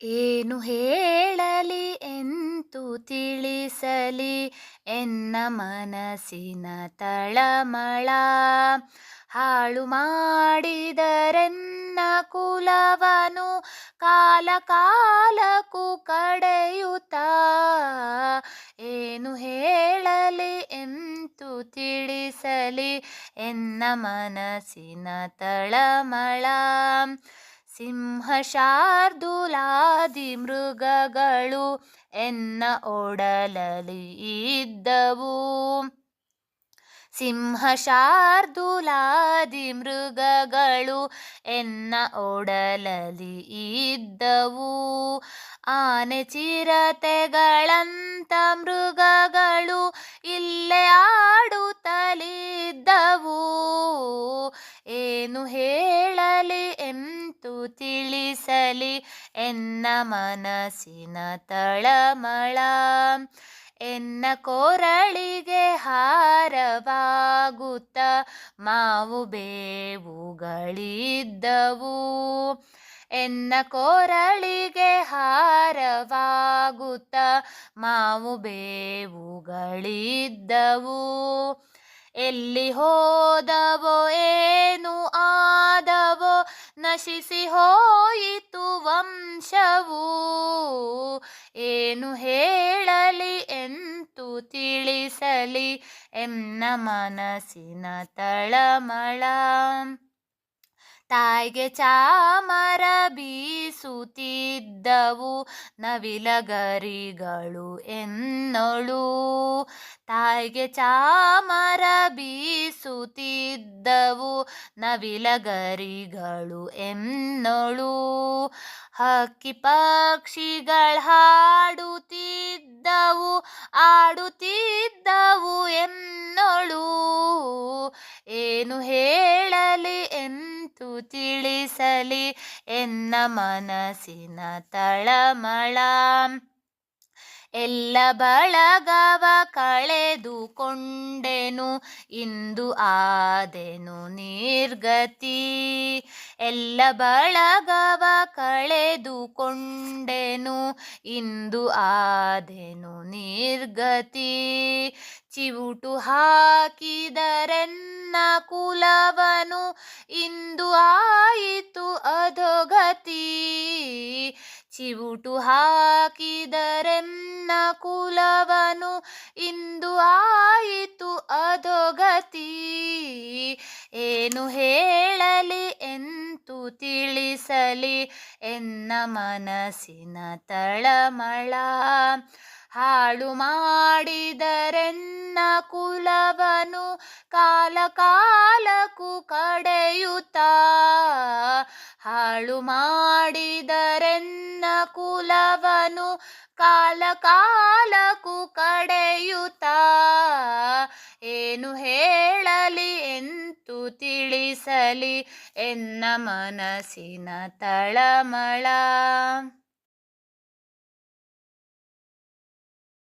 ಏನು ಹೇಳಲಿ ಎಂತು ತಿಳಿಸಲಿ ಎನ್ನ ಮನಸ್ಸಿನ ತಳಮಳ. ಹಾಳು ಮಾಡಿದರೆನ್ನ ಕುಲವನು ಕಾಲ ಕಾಲಕ್ಕೂ ಕಡೆಯುತ್ತಾ. ಏನು ಹೇಳಲಿ ಎಂತು ತಿಳಿಸಲಿ ಎನ್ನ ಮನಸ್ಸಿನ ತಳಮಳ. ಸಿಂಹ ಶಾರ್ದೂಲಾದಿ ಮೃಗಗಳು ಎನ್ನ ಒಡಲಲಿ ಇದ್ದವು. ಸಿಂಹ ಶಾರ್ದೂಲಾದಿ ಮೃಗಗಳು ಎನ್ನ ಒಡಲಲಿ ಇದ್ದವು. ಆನೆ ಚಿರತೆಗಳಂತ ಮೃಗಗಳು ಇಲ್ಲೇ ಆಡುತ್ತಲಿದ್ದವು. ಏನು ಹೇಳಲಿ ಎಂತು ತಿಳಿಸಲಿ ಎನ್ನ ಮನಸ್ಸಿನ ತಳಮಳ. ಎನ್ನ ಕೊರಳಿಗೆ ಹಾರವಾಗುತ್ತ ಮಾವು ಬೇವುಗಳಿದ್ದವು. ಎನ್ನ ಕೊರಳಿಗೆ ಹಾರವಾಗುತ್ತ ಮಾವು ಬೇವುಗಳಿದ್ದವು. ಎಲ್ಲಿ ಹೋದವೋ ಏನು ಆದವೋ ನಶಿಸಿ ಹೋಯಿತು ವಂಶವು. ಏನು ಹೇಳಲಿ ಎಂತು ತಿಳಿಸಲಿ ಎನ್ನ ಮನಸ್ಸಿನ ತಳಮಳ. ತಾಯಿಗೆ ಚಾಮರ ಬೀಸುತ್ತಿದ್ದವು ನವಿಲಗರಿಗಳು ಎನ್ನೊಳು. ತಾಯಿಗೆ ಚಾಮರ ಬೀಸುತ್ತಿದ್ದವು ನವಿಲಗರಿಗಳು ಎನ್ನೊಳು. ಹಕ್ಕಿ ಪಕ್ಷಿಗಳ ಹಾಡುತ್ತಿದ್ದವು ಆಡುತ್ತಿದ್ದವು ಎನ್ನೊಳು. ಏನು ಹೇಳಲಿ ಎಂತು ತಿಳಿಸಲಿ ಎನ್ನ ಮನಸ್ಸಿನ ತಳಮಳ. ಎಲ್ಲ ಬಳಗವ ಕಳೆದುಕೊಂಡೆನು ಇಂದು ಆದೆನು ನಿರ್ಗತಿ. ಎಲ್ಲ ಬಳಗವ ಕಳೆದುಕೊಂಡೆನು ಇಂದು ಆದೆನು ನಿರ್ಗತಿ. ಚಿವುಟು ಹಾಕಿದರೆನ್ನ ಕುಲವನು ಇಂದು ಆಯಿತು ಅಧೋಗತಿ. ಚಿವುಟು ಹಾಕಿದರೆನ್ನ ಕುಲವನು ಇಂದು ಆಯಿತು ಅಧೋಗತಿ. ಏನು ಹೇಳಲಿ ಎಂತು ತಿಳಿಸಲಿ ಎನ್ನ ಮನಸ್ಸಿನ ತಳಮಳ. ಹಾಳು ಮಾಡಿದರೆನ್ನ ಕುಲವನು ಕಾಲ ಕಾಲಕ್ಕೂ ಕಡೆಯುತ್ತಾ. ಹಾಳು ಮಾಡಿದರೆನ್ನ ಕುಲವನು ಕಾಲ ಕಾಲಕ್ಕೂ ಕಡೆಯುತ್ತಾ. ಏನು ಹೇಳಲಿ ಎಂತು ತಿಳಿಸಲಿ ಎನ್ನ ಮನಸ್ಸಿನ ತಳಮಳ.